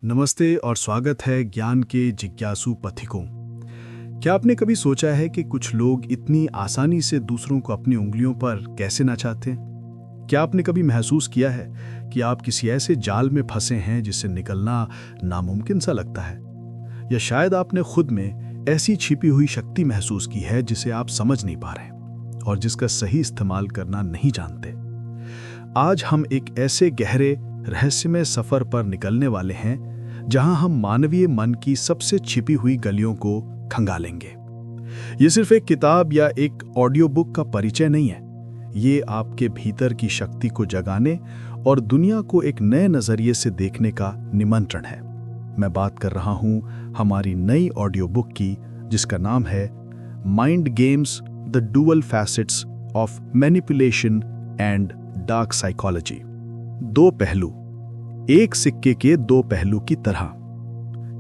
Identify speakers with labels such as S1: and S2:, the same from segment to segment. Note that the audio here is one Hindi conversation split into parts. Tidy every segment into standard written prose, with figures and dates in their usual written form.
S1: नमस्ते और स्वागत है ज्ञान के जिज्ञासु पथिकों। क्या आपने कभी सोचा है कि कुछ लोग इतनी आसानी से दूसरों को अपनी उंगलियों पर कैसे नचाते हैं? क्या आपने कभी महसूस किया है कि आप किसी ऐसे जाल में फंसे हैं जिससे निकलना नामुमकिन सा लगता है? या शायद आपने खुद में ऐसी छिपी हुई शक्ति महसूस की है जिसे आप समझ नहीं पा रहे और जिसका सही इस्तेमाल करना नहीं जानते। आज हम एक ऐसे गहरे रहस्यमय सफर पर निकलने वाले हैं जहां हम मानवीय मन की सबसे छिपी हुई गलियों को खंगालेंगे। ये सिर्फ एक किताब या एक ऑडियो बुक का परिचय नहीं है, ये आपके भीतर की शक्ति को जगाने और दुनिया को एक नए नजरिए से देखने का निमंत्रण है। मैं बात कर रहा हूं हमारी नई ऑडियो बुक की, जिसका नाम है mind games the dual facets of manipulation and dark psychology. दो पहलू, एक सिक्के के दो पहलू की तरह।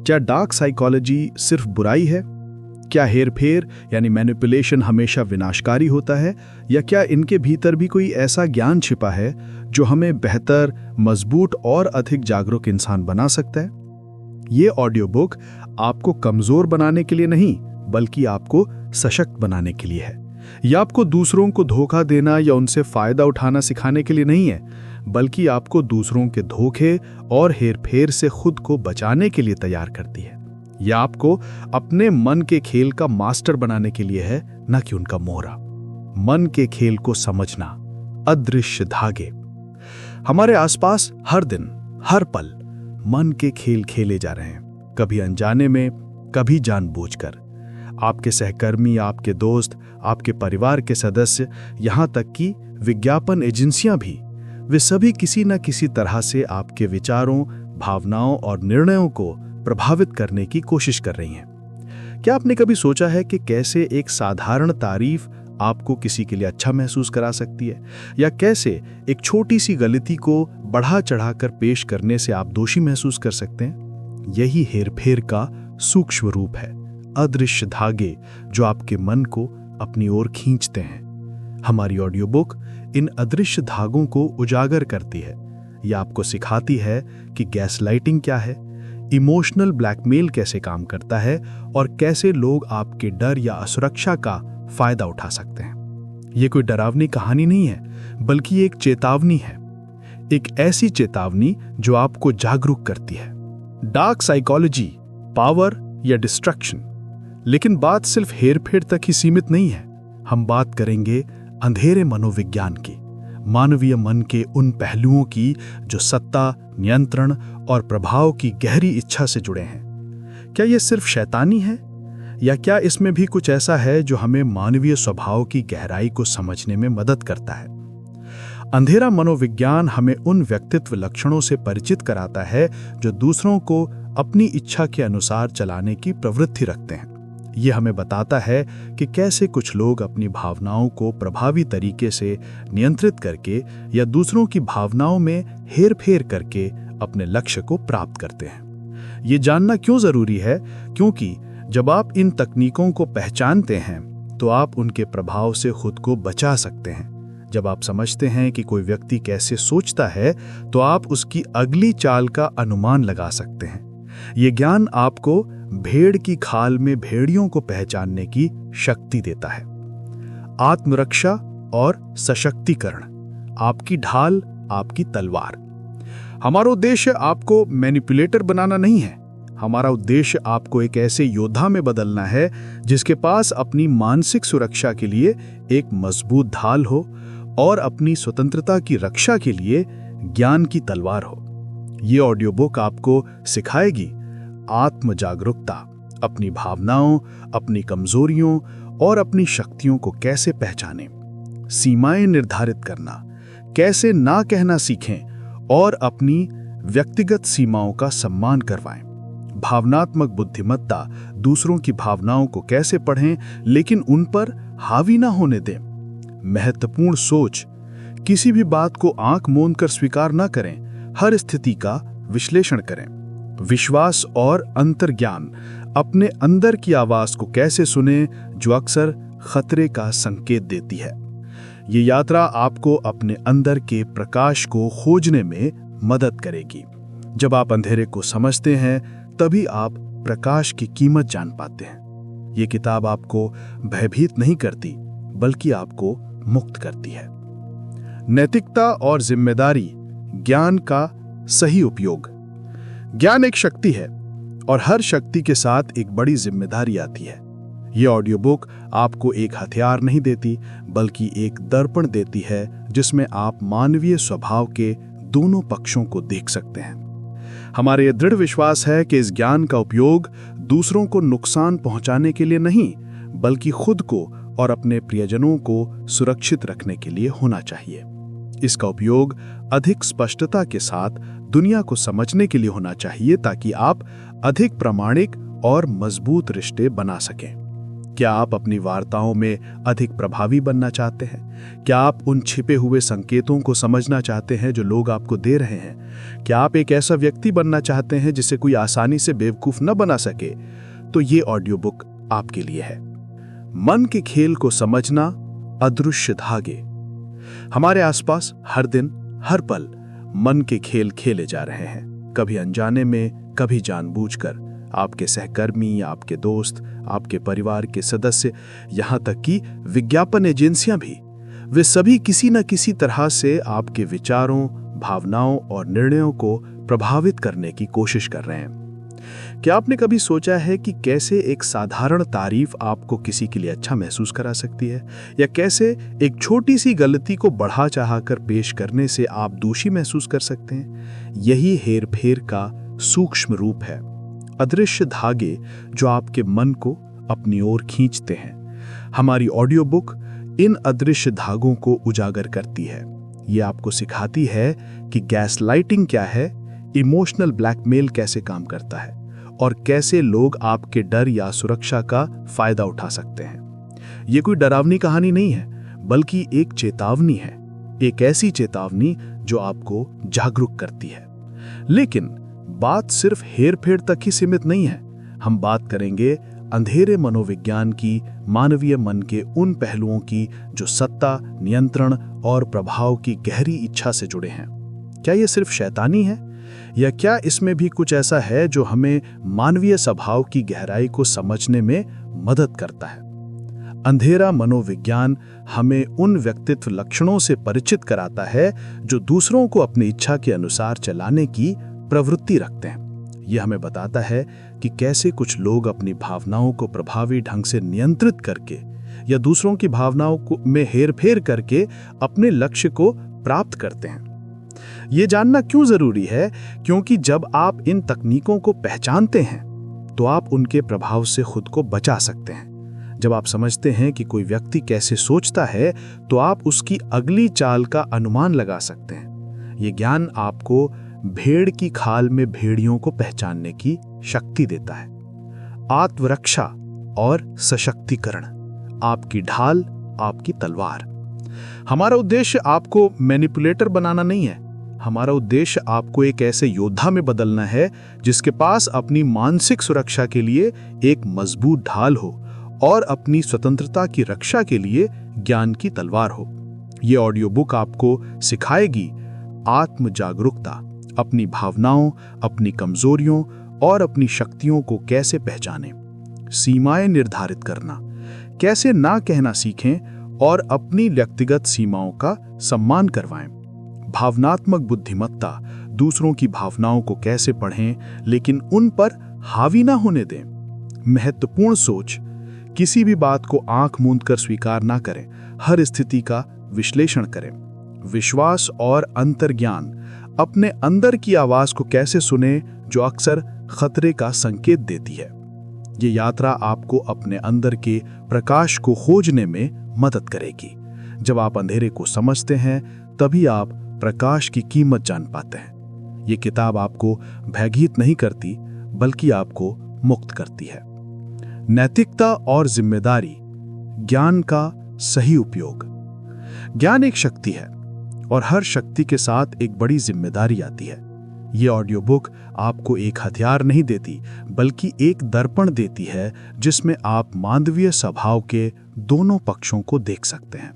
S1: क्या डार्क साइकोलॉजी सिर्फ बुराई है? क्या हेरफेर यानी मैनिपुलेशन हमेशा विनाशकारी होता है? या क्या इनके भीतर भी कोई ऐसा ज्ञान छिपा है जो हमें बेहतर, मजबूत और अधिक जागरूक इंसान बना सकता है? ये ऑडियो बुक आपको कमजोर बनाने के लिए नहीं, बल्कि आपको सशक्त बनाने के लिए है। यह आपको दूसरों को धोखा देना या उनसे फायदा उठाना सिखाने के लिए नहीं है, बल्कि आपको दूसरों के धोखे और हेरफेर से खुद को बचाने के लिए तैयार करती है। यह आपको अपने मन के खेल का मास्टर बनाने के लिए है, न कि उनका मोहरा। मन के खेल को समझना, अदृश्य धागे। हमारे आसपास हर दिन, हर पल मन के खेल खेले जा रहे हैं, कभी अनजाने में, कभी जानबूझकर। आपके सहकर्मी, आपके दोस्त, आपके परिवार के सदस्य, यहां तक कि विज्ञापन एजेंसियां भी, वे सभी किसी न किसी तरह से आपके विचारों, भावनाओं और निर्णयों को प्रभावित करने की कोशिश कर रही हैं। क्या आपने कभी सोचा है कि कैसे एक साधारण तारीफ आपको किसी के लिए अच्छा महसूस करा सकती है, या कैसे एक छोटी सी गलती को बढ़ा चढ़ाकर पेश करने से आप दोषी महसूस कर सकते हैं? यही हेरफेर का सूक्ष्म रूप है, अदृश्य धागे जो आपके मन को अपनी ओर खींचते हैं। हमारी ऑडियो बुक इन अदृश्य धागों को उजागर करती है। यह आपको सिखाती है कि गैसलाइटिंग क्या है, इमोशनल ब्लैकमेल कैसे काम करता है और कैसे लोग आपके डर या असुरक्षा का फायदा उठा सकते हैं। यह कोई डरावनी कहानी नहीं है, बल्कि एक चेतावनी है, एक ऐसी चेतावनी जो आपको जागरूक करती है। डार्क साइकोलॉजी, पावर या डिस्ट्रक्शन। लेकिन बात सिर्फ हेरफेर तक ही सीमित नहीं है। हम बात करेंगे अंधेरे मनोविज्ञान की, मानवीय मन के उन पहलुओं की जो सत्ता, नियंत्रण और प्रभाव की गहरी इच्छा से जुड़े हैं। क्या यह सिर्फ शैतानी है, या क्या इसमें भी कुछ ऐसा है जो हमें मानवीय स्वभाव की गहराई को समझने में मदद करता है? अंधेरा मनोविज्ञान हमें उन व्यक्तित्व लक्षणों से परिचित कराता है जो दूसरों को अपनी इच्छा के अनुसार चलाने की प्रवृत्ति रखते हैं। यह हमें बताता है कि कैसे कुछ लोग अपनी भावनाओं को प्रभावी तरीके से नियंत्रित करके या दूसरों की भावनाओं में हेरफेर करके अपने लक्ष्य को प्राप्त करते हैं। ये जानना क्यों जरूरी है? क्योंकि जब आप इन तकनीकों को पहचानते हैं तो आप उनके प्रभाव से खुद को बचा सकते हैं। जब आप समझते हैं कि कोई व्यक्ति कैसे सोचता है, तो आप उसकी अगली चाल का अनुमान लगा सकते हैं। ये ज्ञान आपको भेड़ की खाल में भेड़ियों को पहचानने की शक्ति देता है। आत्मरक्षा और सशक्तिकरण, आपकी ढाल, आपकी तलवार। हमारा उद्देश्य आपको मैनिपुलेटर बनाना नहीं है। हमारा उद्देश्य आपको एक ऐसे योद्धा में बदलना है जिसके पास अपनी मानसिक सुरक्षा के लिए एक मजबूत ढाल हो और अपनी स्वतंत्रता की रक्षा के लिए ज्ञान की तलवार हो। ये ऑडियो बुक आपको सिखाएगी आत्म जागरूकता, अपनी भावनाओं, अपनी कमजोरियों और अपनी शक्तियों को कैसे पहचानें, सीमाएं निर्धारित करना, कैसे ना कहना सीखें और अपनी व्यक्तिगत सीमाओं का सम्मान करवाएं। भावनात्मक बुद्धिमत्ता, दूसरों की भावनाओं को कैसे पढ़ें लेकिन उन पर हावी ना होने दें। महत्वपूर्ण सोच, किसी भी बात को आंख मूंद कर स्वीकार ना करें, हर स्थिति का विश्लेषण करें। विश्वास और अंतर्ज्ञान, अपने अंदर की आवाज को कैसे सुने जो अक्सर खतरे का संकेत देती है। ये यात्रा आपको अपने अंदर के प्रकाश को खोजने में मदद करेगी। जब आप अंधेरे को समझते हैं तभी आप प्रकाश की कीमत जान पाते हैं। ये किताब आपको भयभीत नहीं करती बल्कि आपको मुक्त करती है। नैतिकता और जिम्मेदारी, ज्ञान का सही उपयोग। ज्ञान एक शक्ति है और हर शक्ति के साथ एक बड़ी जिम्मेदारी आती है। ये ऑडियो बुक आपको एक हथियार नहीं देती बल्कि एक दर्पण देती है जिसमें आप मानवीय स्वभाव के दोनों पक्षों को देख सकते हैं। हमारे ये दृढ़ विश्वास है कि इस ज्ञान का उपयोग दूसरों को नुकसान पहुंचाने के लिए नहीं बल्कि खुद को और अपने प्रियजनों को सुरक्षित रखने के लिए होना चाहिए। इसका उपयोग अधिक स्पष्टता के साथ दुनिया को समझने के लिए होना चाहिए ताकि आप अधिक प्रामाणिक और मजबूत रिश्ते बना सकें। क्या आप अपनी वार्ताओं में अधिक प्रभावी बनना चाहते हैं? क्या आप उन छिपे हुए संकेतों को समझना चाहते हैं जो लोग आपको दे रहे हैं? क्या आप एक ऐसा व्यक्ति बनना चाहते हैं जिसे कोई आसानी से बेवकूफ न बना सके? तो ये ऑडियो बुक आपके लिए है। मन के खेल को समझना, अदृश्य धागे। हमारे आसपास हर दिन हर पल मन के खेल खेले जा रहे हैं, कभी अनजाने में, कभी जानबूझकर। आपके सहकर्मी, आपके दोस्त, आपके परिवार के सदस्य, यहां तक कि विज्ञापन एजेंसियां भी, वे सभी किसी न किसी तरह से आपके विचारों, भावनाओं और निर्णयों को प्रभावित करने की कोशिश कर रहे हैं। क्या आपने कभी सोचा है कि कैसे एक साधारण तारीफ आपको किसी के लिए अच्छा महसूस करा सकती है, या कैसे एक छोटी सी गलती को बढ़ा चढ़ाकर पेश करने से आप दोषी महसूस कर सकते हैं? यही हेरफेर का सूक्ष्म रूप है, अदृश्य धागे जो आपके मन को अपनी ओर खींचते हैं। हमारी ऑडियो बुक इन अदृश्य धागों को उजागर करती है। ये आपको सिखाती है कि गैसलाइटिंग क्या है, इमोशनल ब्लैकमेल कैसे काम करता है और कैसे लोग आपके डर या सुरक्षा का फायदा उठा सकते हैं। ये कोई डरावनी कहानी नहीं है बल्कि एक चेतावनी है, एक ऐसी चेतावनी जो आपको जागरूक करती है। लेकिन बात सिर्फ हेरफेर तक ही सीमित नहीं है। हम बात करेंगे अंधेरे मनोविज्ञान की, मानवीय मन के उन पहलुओं की जो सत्ता, नियंत्रण और प्रभाव की गहरी इच्छा से जुड़े हैं। क्या ये सिर्फ शैतानी है, या क्या इसमें भी कुछ ऐसा है जो हमें मानवीय स्वभाव की गहराई को समझने में मदद करता है? अंधेरा मनोविज्ञान हमें उन व्यक्तित्व लक्षणों से परिचित कराता है जो दूसरों को अपनी इच्छा के अनुसार चलाने की प्रवृत्ति रखते हैं। यह हमें बताता है कि कैसे कुछ लोग अपनी भावनाओं को प्रभावी ढंग से नियंत्रित करके या दूसरों की भावनाओं में हेरफेर करके अपने लक्ष्य को प्राप्त करते हैं। ये जानना क्यों जरूरी है? क्योंकि जब आप इन तकनीकों को पहचानते हैं तो आप उनके प्रभाव से खुद को बचा सकते हैं। जब आप समझते हैं कि कोई व्यक्ति कैसे सोचता है तो आप उसकी अगली चाल का अनुमान लगा सकते हैं। ये ज्ञान आपको भेड़ की खाल में भेड़ियों को पहचानने की शक्ति देता है। आत्मरक्षा और सशक्तिकरण, आपकी ढाल, आपकी तलवार। हमारा उद्देश्य आपको मैनिपुलेटर बनाना नहीं है। हमारा उद्देश्य आपको एक ऐसे योद्धा में बदलना है जिसके पास अपनी मानसिक सुरक्षा के लिए एक मजबूत ढाल हो और अपनी स्वतंत्रता की रक्षा के लिए ज्ञान की तलवार हो। ये ऑडियो बुक आपको सिखाएगी आत्म जागरूकता, अपनी भावनाओं, अपनी कमजोरियों और अपनी शक्तियों को कैसे पहचानें, सीमाएं निर्धारित करना, कैसे ना कहना सीखें और अपनी व्यक्तिगत सीमाओं का सम्मान करवाएं, भावनात्मक बुद्धिमत्ता, दूसरों की भावनाओं को कैसे पढ़ें लेकिन उन पर हावी ना होने दें, महत्वपूर्ण सोच, किसी भी बात को आंख मूंद कर स्वीकार ना करें, हर स्थिति का विश्लेषण करें, विश्वास और अंतर्ज्ञान, अपने अंदर की आवाज को कैसे सुने जो अक्सर खतरे का संकेत देती है। ये यात्रा आपको अपने अंदर के प्रकाश को खोजने में मदद करेगी। जब आप अंधेरे को समझते हैं तभी आप प्रकाश की कीमत जान पाते हैं। ये किताब आपको भयभीत नहीं करती बल्कि आपको मुक्त करती है। नैतिकता और जिम्मेदारी, ज्ञान का सही उपयोग। ज्ञान एक शक्ति है और हर शक्ति के साथ एक बड़ी जिम्मेदारी आती है। ये ऑडियो बुक आपको एक हथियार नहीं देती बल्कि एक दर्पण देती है जिसमें आप मानवीय स्वभाव के दोनों पक्षों को देख सकते हैं।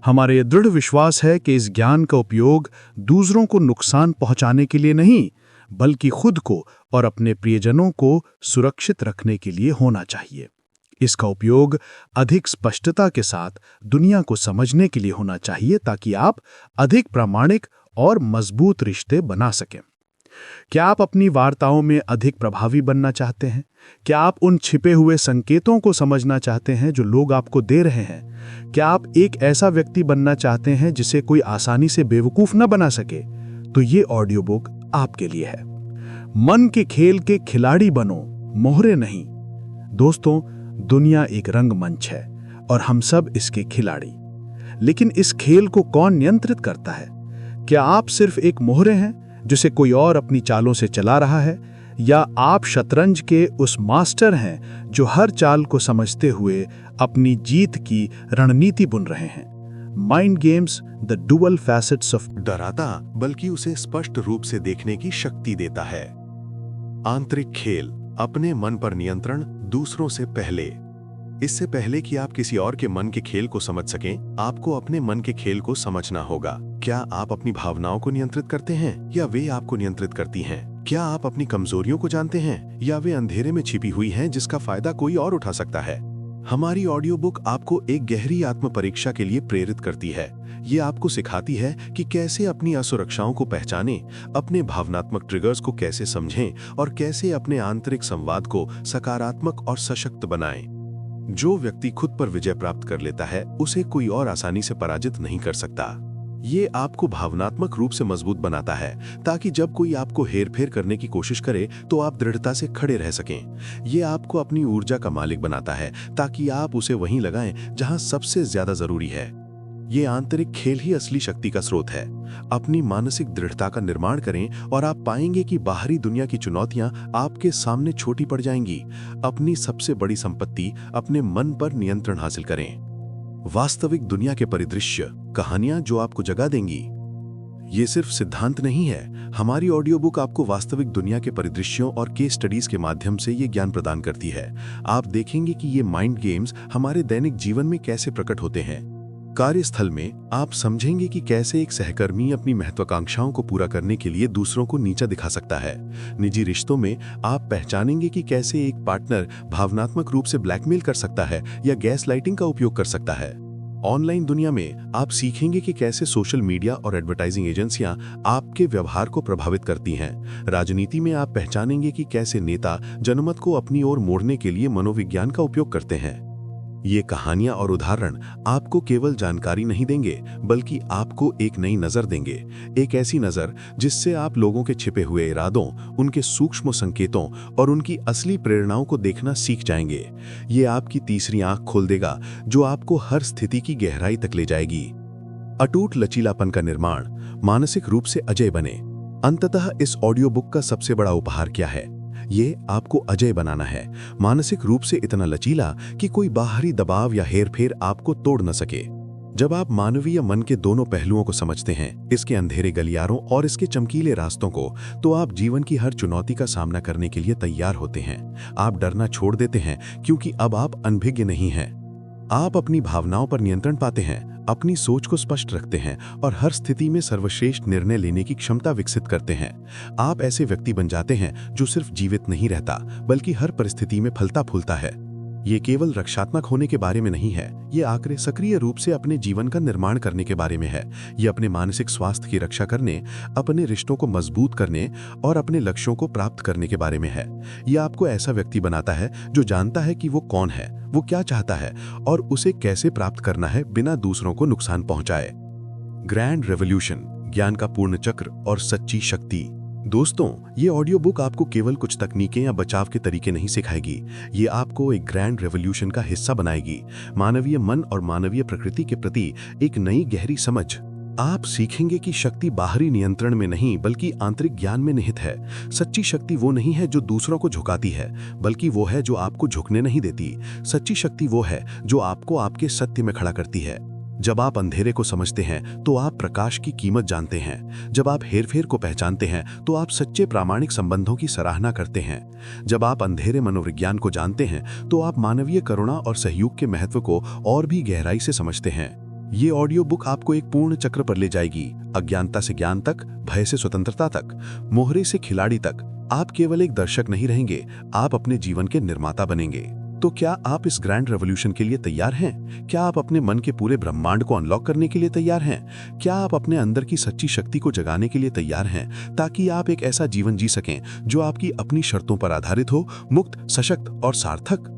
S1: हमारे दृढ़ विश्वास है कि इस ज्ञान का उपयोग दूसरों को नुकसान पहुंचाने के लिए नहीं बल्कि खुद को और अपने प्रियजनों को सुरक्षित रखने के लिए होना चाहिए। इसका उपयोग अधिक स्पष्टता के साथ दुनिया को समझने के लिए होना चाहिए ताकि आप अधिक प्रामाणिक और मजबूत रिश्ते बना सकें। क्या आप अपनी वार्ताओं में अधिक प्रभावी बनना चाहते हैं? क्या आप उन छिपे हुए संकेतों को समझना चाहते हैं जो लोग आपको दे रहे हैं? क्या आप एक ऐसा व्यक्ति बनना चाहते हैं जिसे कोई आसानी से बेवकूफ न बना सके? तो ये ऑडियो बुक आपके लिए है। मन के खेल के खिलाड़ी बनो, मोहरे नहीं। दोस्तों, दुनिया एक रंगमंच है और हम सब इसके खिलाड़ी। लेकिन इस खेल को कौन नियंत्रित करता है? क्या आप सिर्फ एक मोहरे हैं जिसे कोई और अपनी चालों से चला रहा है, या आप शतरंज के उस मास्टर हैं जो हर चाल को समझते हुए अपनी जीत की रणनीति बुन रहे हैं? Mind games the dual facets of.
S2: डराता बल्कि उसे स्पष्ट रूप से देखने की शक्ति देता है। आंतरिक खेल, अपने मन पर नियंत्रण दूसरों से पहले। इससे पहले कि आप किसी और के मन के खेल को समझ सकें, आपको अपने मन के खेल को समझना होगा। क्या आप अपनी भावनाओं को नियंत्रित करते हैं या वे आपको नियंत्रित करती हैं? क्या आप अपनी कमजोरियों को जानते हैं या वे अंधेरे में छिपी हुई हैं जिसका फायदा कोई और उठा सकता है? हमारी ऑडियो बुक आपको एक गहरी आत्म परीक्षा के लिए प्रेरित करती है। ये आपको सिखाती है कि कैसे अपनी असुरक्षाओं को पहचानें, अपने भावनात्मक ट्रिगर्स को कैसे समझें और कैसे अपने आंतरिक संवाद को सकारात्मक और सशक्त बनाएं। जो व्यक्ति खुद पर विजय प्राप्त कर लेता है, उसे कोई और आसानी से पराजित नहीं कर सकता। ये आपको भावनात्मक रूप से मजबूत बनाता है ताकि जब कोई आपको हेरफेर करने की कोशिश करे तो आप दृढ़ता से खड़े रह सकें। ये आपको अपनी ऊर्जा का मालिक बनाता है ताकि आप उसे वहीं लगाएं जहां सबसे ज्यादा जरूरी है। ये आंतरिक खेल ही असली शक्ति का स्रोत है। अपनी मानसिक दृढ़ता का निर्माण करें और आप पाएंगे कि बाहरी दुनिया की चुनौतियां आपके सामने छोटी पड़ जाएंगी। अपनी सबसे बड़ी संपत्ति, अपने मन पर नियंत्रण हासिल करें। वास्तविक दुनिया के परिदृश्य, कहानियां जो आपको जगा देंगी। ये सिर्फ सिद्धांत नहीं है। हमारी ऑडियो बुक आपको वास्तविक दुनिया के परिदृश्यों और केस स्टडीज के माध्यम से ये ज्ञान प्रदान करती है। आप देखेंगे कि ये माइंड गेम्स हमारे दैनिक जीवन में कैसे प्रकट होते हैं। कार्यस्थल में आप समझेंगे कि कैसे एक सहकर्मी अपनी महत्वाकांक्षाओं को पूरा करने के लिए दूसरों को नीचा दिखा सकता है। निजी रिश्तों में आप पहचानेंगे कि कैसे एक पार्टनर भावनात्मक रूप से ब्लैकमेल कर सकता है या गैस लाइटिंग का उपयोग कर सकता है। ऑनलाइन दुनिया में आप सीखेंगे कि कैसे सोशल मीडिया और एडवर्टाइजिंग एजेंसियां आपके व्यवहार को प्रभावित करती हैं। राजनीति में आप पहचानेंगे कि कैसे नेता जनमत को अपनी ओर मोड़ने के लिए मनोविज्ञान का उपयोग करते हैं। ये कहानियां और उदाहरण आपको केवल जानकारी नहीं देंगे, बल्कि आपको एक नई नजर देंगे। एक ऐसी नजर जिससे आप लोगों के छिपे हुए इरादों, उनके सूक्ष्म संकेतों और उनकी असली प्रेरणाओं को देखना सीख जाएंगे। ये आपकी तीसरी आंख खोल देगा जो आपको हर स्थिति की गहराई तक ले जाएगी। अटूट लचीलापन का निर्माण, मानसिक रूप से अजय बने। अंततः इस ऑडियो बुक का सबसे बड़ा उपहार क्या है? ये आपको अजय बनाना है, मानसिक रूप से इतना लचीला कि कोई बाहरी दबाव या हेरफेर आपको तोड़ न सके। जब आप मानवीय मन के दोनों पहलुओं को समझते हैं, इसके अंधेरे गलियारों और इसके चमकीले रास्तों को, तो आप जीवन की हर चुनौती का सामना करने के लिए तैयार होते हैं। आप डरना छोड़ देते हैं क्योंकि अब आप अनभिज्ञ नहीं हैं। आप अपनी भावनाओं पर नियंत्रण पाते हैं, अपनी सोच को स्पष्ट रखते हैं और हर स्थिति में सर्वश्रेष्ठ निर्णय लेने की क्षमता विकसित करते हैं। आप ऐसे व्यक्ति बन जाते हैं जो सिर्फ जीवित नहीं रहता, बल्कि हर परिस्थिति में फलता फूलता है। ये केवल रक्षात्मक होने के बारे में नहीं है, ये आखिर सक्रिय रूप से अपने जीवन का निर्माण करने के बारे में है। ये अपने मानसिक स्वास्थ्य की रक्षा करने, अपने रिश्तों को मजबूत करने और अपने लक्ष्यों को प्राप्त करने के बारे में है। ये आपको ऐसा व्यक्ति बनाता है जो जानता है कि वो कौन है, वो क्या चाहता है और उसे कैसे प्राप्त करना है बिना दूसरों को नुकसान पहुंचाए। ग्रैंड रेवोल्यूशन, ज्ञान का पूर्ण चक्र और सच्ची शक्ति। दोस्तों, ये ऑडियो बुक आपको केवल कुछ तकनीकें या बचाव के तरीके नहीं सिखाएगी, ये आपको एक ग्रैंड रेवोल्यूशन का हिस्सा बनाएगी। मानवीय मन और मानवीय प्रकृति के प्रति एक नई गहरी समझ। आप सीखेंगे कि शक्ति बाहरी नियंत्रण में नहीं, बल्कि आंतरिक ज्ञान में निहित है। सच्ची शक्ति वो नहीं है जो दूसरों को झुकाती है, बल्कि वो है जो आपको झुकने नहीं देती। सच्ची शक्ति वो है जो आपको आपके सत्य में खड़ा करती है। जब आप अंधेरे को समझते हैं तो आप प्रकाश की कीमत जानते हैं। जब आप हेरफेर को पहचानते हैं तो आप सच्चे प्रामाणिक संबंधों की सराहना करते हैं। जब आप अंधेरे मनोविज्ञान को जानते हैं तो आप मानवीय करुणा और सहयोग के महत्व को और भी गहराई से समझते हैं। ये ऑडियो बुक आपको एक पूर्ण चक्र पर ले जाएगी, अज्ञानता से ज्ञान तक, भय से स्वतंत्रता तक, मोहरे से खिलाड़ी तक। आप केवल एक दर्शक नहीं रहेंगे, आप अपने जीवन के निर्माता बनेंगे। तो क्या आप इस ग्रैंड रेवोल्यूशन के लिए तैयार हैं? क्या आप अपने मन के पूरे ब्रह्मांड को अनलॉक करने के लिए तैयार हैं? क्या आप अपने अंदर की सच्ची शक्ति को जगाने के लिए तैयार हैं, ताकि आप एक ऐसा जीवन जी सकें जो आपकी अपनी शर्तों पर आधारित हो, मुक्त, सशक्त और सार्थक?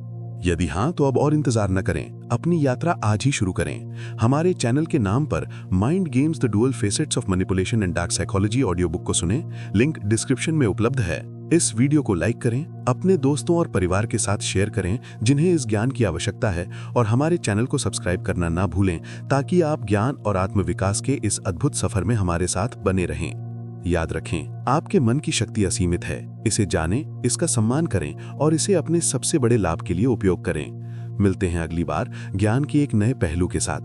S2: यदि हाँ, तो अब और इंतजार न करें, अपनी यात्रा आज ही शुरू करें। हमारे चैनल के नाम पर mind games the dual facets of manipulation and dark psychology audio book को सुने। लिंक डिस्क्रिप्शन में उपलब्ध है। इस वीडियो को लाइक करें, अपने दोस्तों और परिवार के साथ शेयर करें जिन्हें इस ज्ञान की आवश्यकता है, और हमारे चैनल को सब्सक्राइब करना ना भूलें, ताकि आप ज्ञान और आत्मविकास के इस अद्भुत सफर में हमारे साथ बने रहें। याद रखें, आपके मन की शक्ति असीमित है। इसे जानें, इसका सम्मान करें और इसे अपने सबसे बड़े लाभ के लिए उपयोग करें। मिलते हैं अगली बार ज्ञान के एक नए पहलू के साथ।